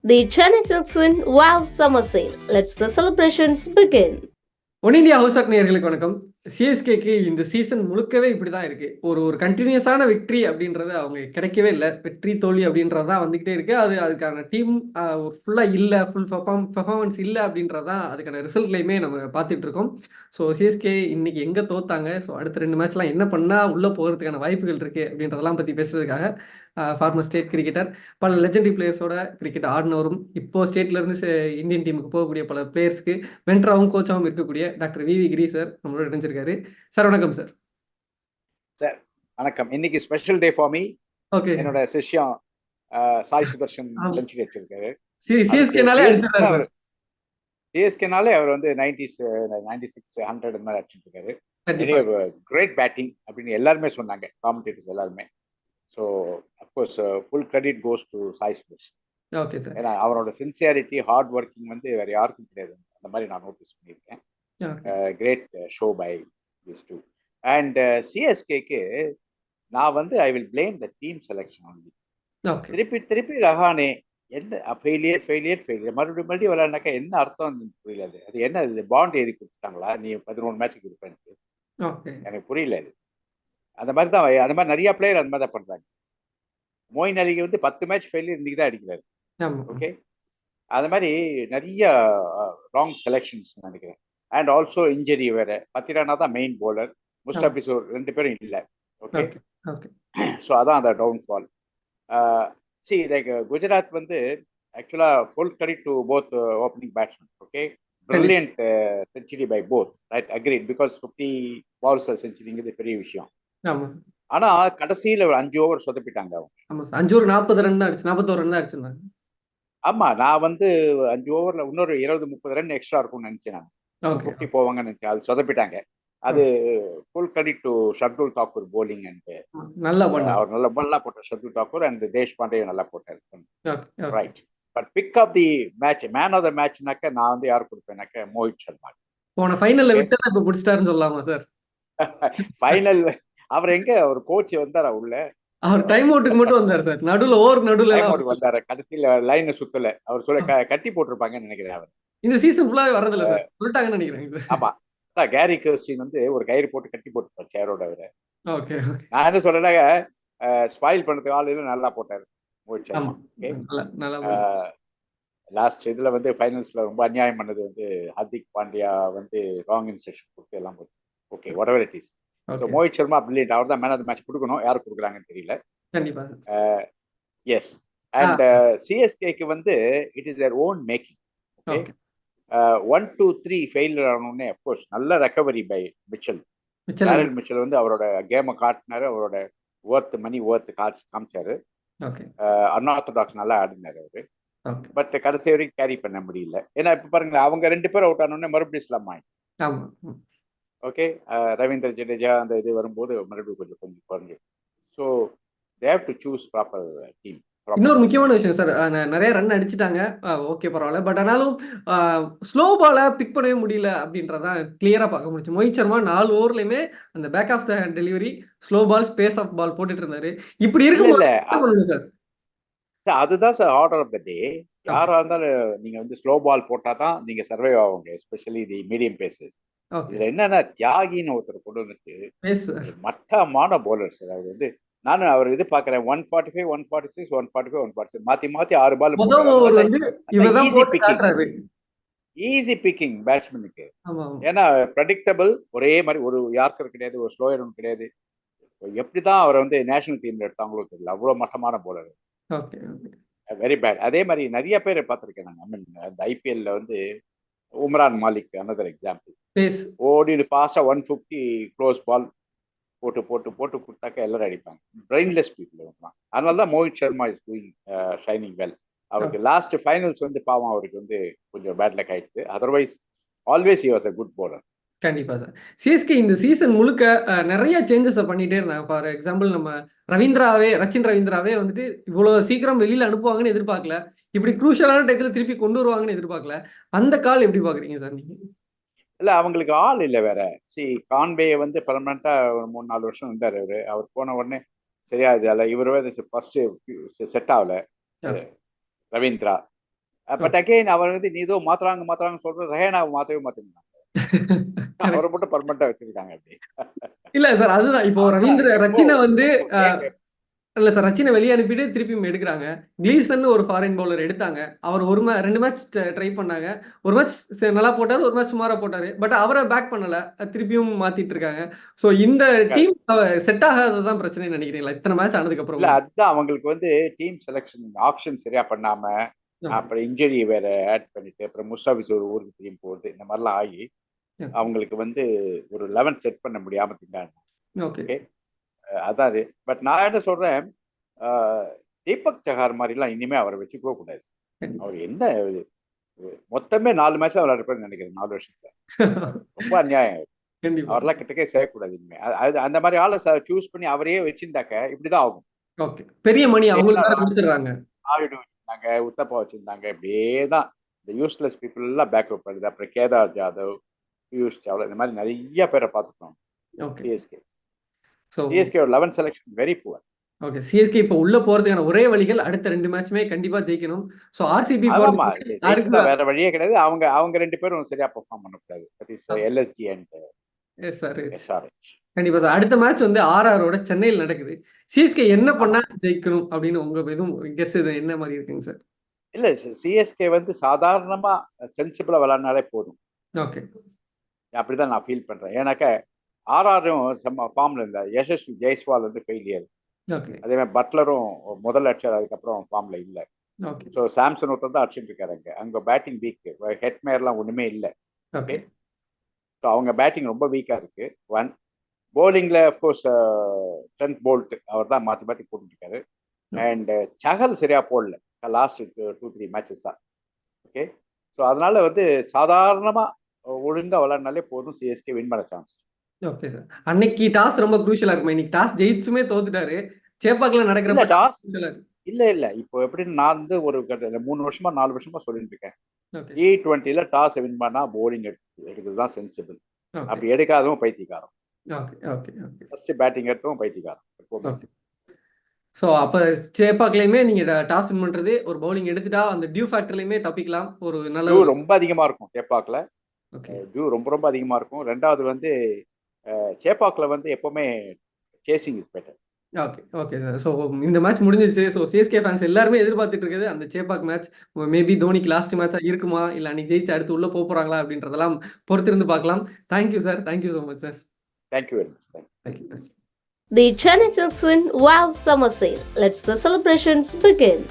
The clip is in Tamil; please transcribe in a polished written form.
The Chennai Silks in Wow Summer Sale. Let's the celebrations begin. One India house of நேயர்களுக்கு வணக்கம். சிஎஸ்கேக்கு இந்த சீசன் முழுக்கவே இப்படி தான் இருக்குது. ஒரு கண்டினியூஸான வெற்றி அப்படின்றது அவங்க கிடைக்கவே இல்லை. வெற்றி தோல்வி அப்படின்றது தான் வந்துக்கிட்டே இருக்குது. அதுக்கான டீம் ஃபுல்லாக இல்லை, ஃபுல் பெர்ஃபார்மன்ஸ் இல்லை அப்படின்றது தான் அதுக்கான ரிசல்ட்லையுமே நம்ம பார்த்துட்டு இருக்கோம். ஸோ சிஎஸ்கே இன்னைக்கு எங்கே தோத்தாங்க, ஸோ அடுத்த 2 மேட்ச்லாம் என்ன பண்ணால் உள்ளே போகிறதுக்கான வாய்ப்புகள் இருக்குது அப்படின்றதெல்லாம் பற்றி பேசுறதுக்காக ஃபார்மர் ஸ்டேட் கிரிக்கெட்டர், பல லெஜெண்டரி பிளேயர்ஸோட கிரிக்கெட் ஆடினவரும் இப்போ ஸ்டேட்லேருந்து இந்தியன் டீமுக்கு போகக்கூடிய பல பிளேயர்ஸ்க்கு மென்டராகவும் கோச்சாகவும் இருக்கக்கூடிய டாக்டர் வி கிரி சார் நம்மளோட இணைஞ்சிருக்காரு. சார் வணக்கம் சார். சார் வணக்கம். இன்னைக்கு special day for me. Okay, என்னோட சிஷ்யம் சாய் சுதர்ஷன் செஞ்சுரி அடிச்சிருக்காரு. சிஎஸ்கேனாலே அடிச்சிருக்காரு. சிஎஸ்கேனாலே அவர் வந்து 96 100 மாதிரி அடிச்சிருக்காரு. கிரேட் பேட்டிங் அப்படின்னு எல்லாருமே சொன்னாங்க, காமெண்டேட்டர்ஸ் எல்லாருமே. So of course full credit goes to Sai Sudharsan. Okay sir. ஏன்னா அவரோட சின்சியாரிட்டி, ஹார்ட் ஒர்க்கிங் வந்து வேற யாருக்கும் கிடையாது. அந்த மாதிரி நான் நோட்டீஸ் பண்ணியிருக்கேன். Great show by this two. And சிஎஸ்கேக்கு நான் வந்து I will blame the team selection only. திருப்பி ரஹானே என்ன ஃபெயிலியர் மறுபடியும் விளையாடினாக்கா என்ன அர்த்தம் புரியல. அது என்ன, இது பாண்ட் எழுதி கொடுத்துட்டாங்களா, நீ 11 மேட்சுக்கு இருப்பேன்ட்டு? எனக்கு புரியல. அது அந்த மாதிரி தான், அந்த மாதிரி நிறைய பிளேயர் அந்த மாதிரி தான் பண்றாங்க. மோயின் அலிக்கு வந்து 10 மேட்ச் ஃபெயிலியர் இன்னைக்கு தான் அடிக்கிறாரு. ஓகே, அது மாதிரி நிறைய ராங் செலெக்ஷன்ஸ் நினைக்கிறேன். அண்ட் ஆல்சோ இன்ஜரி வேற. பத்திரானா தான் மெயின் போலர், முஸ்டாபிசூர் 2 பேரும் இல்லை. ஓகே, ஸோ அதான் அந்த டவுன்ஃபால். லைக் குஜராத் வந்து ஆக்சுவலா full credit to both opening batsman. Okay, brilliant century by both. Right, agreed. Because 50 balls செஞ்சுரிங்கிறது பெரிய விஷயம். ஆனா கடைசியில ஒரு 5 ஓவர் சொதப்பிட்டாங்க அவங்க. 5 ஓவர் 40 ரன் தான் அடிச்சு, 41 ரன் தான் அடிச்சிருந்தாங்க. ஆமா, நான் வந்து 5 ஓவர்ல இன்னொரு 20-30 ரன் எக்ஸ்ட்ரா இருக்கும்னு நினைச்சேன். நான் 50 போவாங்கன்னு நினைச்சேன். அது சொதப்பிட்டாங்க. அது full credit to Shardul Thakur bowling. And அவர் நல்லா போட்டார் ஷர்துல் தாக்கூர். அண்ட் தேஷ்பாண்டே நல்லா போட்டார். Right. But pick of the match, man of the மேட்ச்னாக்க நான் வந்து யார் கொடுப்பேனாக்க மோஹித் சர்மா. போன ஃபைனல்ல விட்டதை இப்ப பிடிச்சிட்டாருன்னு சொல்லலாமா சார்? ஃபைனல் அவர் எங்க, ஒரு கோச் வந்தாரா உள்ள? அவர் டைம் அவுட்டுக்கு மட்டும் வந்தார் சார். நடுவுல வந்தாரு. கடைசியில லைன் சுத்தல. அவர் சொல்ல கட்டி போட்டிருப்பாங்கன்னு நினைக்கிறேன். அவர் இந்த சீசன் ஃபுல்லாவே வரதில்ல சார், சொல்லிட்டாங்கன்னு நினைக்கிறேன். ஆமா, கேரி கர்ஸ்டின் வந்து ஒரு கயிறு போட்டு கட்டி போட்டுருப்பார் சேரோட. அவரை ஓகே, நான் என்ன சொல்றேன்னாக்க ஸ்பாயில் பண்ணதுக்கு ஆளுல நல்லா போட்டாரு மோஹித் சர்மா. லாஸ்ட் இதுல வந்து ஃபைனல்ஸ்ல ரொம்ப அநியாயம் பண்ணது வந்து ஹர்திக் பாண்டியா வந்து ராங் இன்ஸ்ட்ரக்ஷன் கொடுத்து எல்லாம் போச்சு. Okay, whatever it is. Mohit Sharma brilliant. அவர் தான் மேன் ஆஃப் த மேட்ச் கொடுக்கணும். யார் கொடுக்குறாங்கன்னு தெரியல. கண்டிப்பா. எஸ். அண்ட் சிஎஸ்கேக்கு வந்து it is their own making. Okay, 1 2 3 failure ஆனோடனே அஃப்கோர்ஸ் நல்ல recovery by Mitchell. Daryl Mitchell வந்து அவரோட கேமை காட்டினாரு. அவரோட மணி காமிச்சாரு. அன்ஆர்த்தடாக்ஸ் நல்லா ஆடினாரு அவரு. பட் கடைசி வரைக்கும் கேரி பண்ண முடியல. ஏன்னா இப்ப பாருங்களேன், அவங்க 2 பேரும் அவுட் ஆனோடனே மறுபடியும் இஸ்லாம் ஆயிடும். ஓகே, ரவீந்திர ஜடேஜா அந்த இது வரும்போது மறுபடியும் கொஞ்சம் குறைஞ்சு. So they have to choose proper team. இன்னொரு முக்கியமான விஷயம் சார், நிறைய ரன் அடிச்சுட்டாங்க. ஓகே, பரவாயில்ல. பட் ஆனாலும் ஸ்லோ பாலை பிக் பண்ணவே முடியல அப்படின்றதான் கிளியரா பார்க்க முடிச்சு. மோஹித் சர்மா 4 ஓவர்லயுமே அந்த back of the hand delivery, slow ball, space of ball போட்டுட்டு இருந்தாரு. இப்படி இருக்கும் சார். அதுதான் sir order of the day. யாரா இருந்தாலும் நீங்க வந்து ஸ்லோ பால் போட்டா தான் நீங்க சர்வை ஆகுங்க, எஸ்பெஷலி தி மீடியம் பேசஸ். இதுல என்னன்னா, தியாகின்னு ஒருத்தர் கொண்டு வந்துட்டு மட்டமான பவுலர் சார். அவர் வந்து நானும் அவர் இது பாக்குறேன். 145 146 145 146 மாத்தி 6 பால். Easy picking பேட்ஸ்மேனுக்கு. ஏன்னா ப்ரெடிக்டபிள். ஒரே மாதிரி ஒரு யார்க்கர் கிடையாது, ஒரு ஸ்லோயரும் கிடையாது. எப்படிதான் அவரை வந்து நேஷனல் டீம்ல எடுத்தாங்களோ தெரியல, அவ்வளவு மட்டமான பவுலர். Very bad. அதே மாதிரி நிறைய பேர் பார்த்திருக்கேன் நான். அந்த ஐபிஎல்ல வந்து உம்ரான் மாலிக் அனதர் எக்ஸாம்பிள். ஓடி பாஸ்டா 150 க்ளோஸ் பால் போட்டு போட்டு போட்டு கொடுத்தாக்க எல்லாரும் அடிப்பாங்க. பிரெயின்லெஸ் பீப்புள் இருக்கலாம். அதனால தான் Mohit Sharma is doing shining well. அவருக்கு லாஸ்ட் ஃபைனல்ஸ் வந்து பாவம் அவருக்கு வந்து கொஞ்சம் பேட் லக் ஆயிடுச்சு. Otherwise always he was a good bowler. கண்டிப்பா சார். சிஎஸ்கே இந்த சீசன் முழுக்க நிறைய சேஞ்சஸை பண்ணிட்டே இருந்தாங்க. ஃபார் எக்ஸாம்பிள் நம்ம ரச்சின் ரவீந்திராவே வந்துட்டு இவ்வளவு சீக்கிரம் வெளியில அனுப்புவாங்கன்னு எதிர்பார்க்கல. இப்படி குரூஷியலான டயத்துல திருப்பி கொண்டு வருவாங்கன்னு எதிர்பார்க்கல. அந்த கால் எப்படி பாக்குறீங்க சார் நீங்க? இல்ல, அவங்களுக்கு ஆள் இல்லை வேற. கான்வே வந்து பெர்மனண்டா ஒரு 3-4 வருஷம் இருந்தார். அவர் போன உடனே சரியா இது இவரு ஃபர்ஸ்ட் செட் ஆகல ரவீந்திரா. பட் அகைன் அவர் வந்து நீ ஏதோ மாத்துறாங்க சொல்ற ரஹேனாவை மாத்தவே மாத்திருந்தாங்க. அவரை மட்டும் பர்மனண்டா வச்சிருக்காங்க அப்படி. இல்ல சார், அதுதான் இப்போ ரச்சினை வந்து இல்ல சார், ரச்சினை வெளியே அனுப்பிட்டு திருப்பியும் எடுக்கிறாங்க. கிளீசன் ஒரு ஃபாரின் பவுலர் எடுத்தாங்க. அவர் 2 மேட்ச் ட்ரை பண்ணாங்க. ஒரு மேட்ச் நல்லா போட்டாரு, ஒரு மேட்ச் சுமாரா போட்டாரு. பட் அவரை பேக் பண்ணல, திருப்பியும் மாத்திட்டு இருக்காங்க. சோ இந்த டீம் செட் ஆகாததான் பிரச்சனை நினைக்கிறீங்களா இத்தனை மேட்ச் ஆனதுக்கு அப்புறம்? இல்ல, அதுதான் அவங்களுக்கு வந்து டீம் செலக்ஷன் ஆப்ஷன் சரியா பண்ணாம, அப்புறம் இன்ஜுரி வேற ஆட் பண்ணிட்டு, அப்புறம் முஸ்டாபிஸ் ஒரு ஊருக்கு திரும்பி போகுது, இந்த மாதிரிலாம் ஆகி அவங்களுக்கு வந்து ஒரு 11 செட் பண்ண முடியாம திண்டாங்க. ஓகே, அதான் அது. பட் நான் என்ன சொல்றேன், தீபக் சஹார் மாதிரிலாம் இனிமே அவரை வச்சுக்கவே கூடாது. அவர் என்ன மொத்தமே 4 மேட்ச் விளையாடுறேன்னு நினைக்கிறேன் 4 வருஷத்துல. ரொம்ப அநியாயம். அவரெல்லாம் கிட்டக்கே செய்யக்கூடாது இனிமே. அந்த மாதிரி ஆளை சூஸ் பண்ணி அவரையே வச்சிருந்தாக்க இப்படிதான் ஆகும். ஓகே, பெரிய மணி அவங்களுக்கு கொடுத்துறாங்க. ஆயுடு வச்சிருந்தாங்க, உத்தப்பா வச்சிருந்தாங்க, இப்படியேதான் இந்த யூஸ்லெஸ் பீப்புள் எல்லாம் பேக்கப் பண்ணுது. அப்புறம் கேதார் ஜாதவ், பியூஷ் சாவ்லா, இந்த மாதிரி நிறைய பேரை பார்த்துட்டோம். CSK CSK 11 selection very poor. Okay, CSK இப்போ உள்ள போறதுக்கான ஒரே வழிகள் அடுத்த 2 மேட்ச்மே கண்டிப்பா ஜெயிக்கணும். சோ ஆர்சிபி வேற வழியே கிடையாது. அவங்க 2 பேரும் சரியா பெர்ஃபார்ம் பண்ணக்கூடாது. That is LSG and SRH. கண்டிப்பா சார். அடுத்த மேட்ச் வந்து ஆர்ஆரோட சென்னையில் நடக்குது. சிஎஸ்கே என்ன பண்ணா ஜெயிக்கணும் அப்படின்னு உங்க எதுவும் கெஸ் இது என்ன மாதிரி இருக்குங்க சார்? இல்ல, சிஎஸ்கே வந்து சாதாரணமா சென்சிபிளா விளையாடினாலே போதும். ஓகே, அப்படிதான் நான் ஃபீல் பண்றேன். ஏன்னாக்க ஆர்ஆரும் செம்ம ஃபார்ம்ல இருந்தா, யசஸ்வி ஜெய்ஸ்வால் வந்து ஃபெயிலியர். அதே மாதிரி பட்லரும் முதல் அடிச்சார், அதுக்கப்புறம் ஃபார்ம்ல இல்ல. ஸோ சாம்சன் ஒருத்தர் தான் அடிச்சுட்டு இருக்காரு. அங்க பேட்டிங் வீக், ஹெட்மேர்லாம் ஒண்ணுமே இல்லை. ஓகே, ஸோ அவங்க பேட்டிங் ரொம்ப வீக்கா இருக்கு. 1 போலிங்ல அப்கோர்ஸ் ட்ரெண்ட் போல்ட் அவர் தான் மாற்றி மாற்றி போட்டுட்டு இருக்காரு. அண்ட் சஹல் சரியா போடல லாஸ்ட் 2-3 மேட்சஸ் தான். ஓகே, ஸோ அதனால வந்து சாதாரணமா ஒழுங்கா விளையாடினாலே போதும், சிஎஸ்கே வின் பண்ண சான்ஸ். Okay sir. அன்னைக்கு டாஸ் ரொம்ப குரூஷியலா இருக்குமா? இன்னைக்கு டாஸ் ஜெயிச்சுமே தோத்துட்டாரு. சேப்பாக்ல நடக்கிற டாஸ் இல்ல இப்போ எப்படின்னு நான் வந்து ஒரு 3 வருஷமா 4 வருஷமா சொல்லிட்டு இருக்கேன். T20ல டாஸ் வின் பண்ணா போலிங் எடுக்கிறதுதான் சென்சிபிள். அப்படி எடுக்காதவும் பைத்தியக்காரம். ஃபர்ஸ்ட் பேட்டிங் எடுத்தவும் பைத்தியக்காரம். ஸோ அப்போ சேப்பாக்லையுமே நீங்கள் டாஸ் வின் பண்ணுறது, ஒரு பவுலிங் எடுத்துட்டா அந்த டியூ ஃபேக்டர்லையுமே தப்பிக்கலாம். ஒரு நல்ல ரொம்ப அதிகமாக இருக்கும் சேப்பாக்கில். டியூ ரொம்ப அதிகமாக இருக்கும். ரெண்டாவது வந்து சேப்பாக்கில் வந்து எப்போவுமே chasing is better. Okay sir. So இந்த மேட்ச் முடிஞ்சிச்சு. ஸோ சிஎஸ்கே ஃபேன்ஸ் எல்லாருமே எதிர்பார்த்துட்டு இருக்குது அந்த சேப்பாக் மேட்ச். மேபி தோனிக்கு லாஸ்ட் மேட்சாக இருக்குமா, இல்லை அன்னைக்கு ஜெயிச்சு அடுத்து உள்ளே போகிறாங்களா அப்படின்றதெல்லாம் பொறுத்திருந்து பார்க்கலாம். Thank you sir. Thank you so much sir. Thank you very much. Thank you. The Chennai Silks in Wow Summer Sale. Let's the celebrations begin.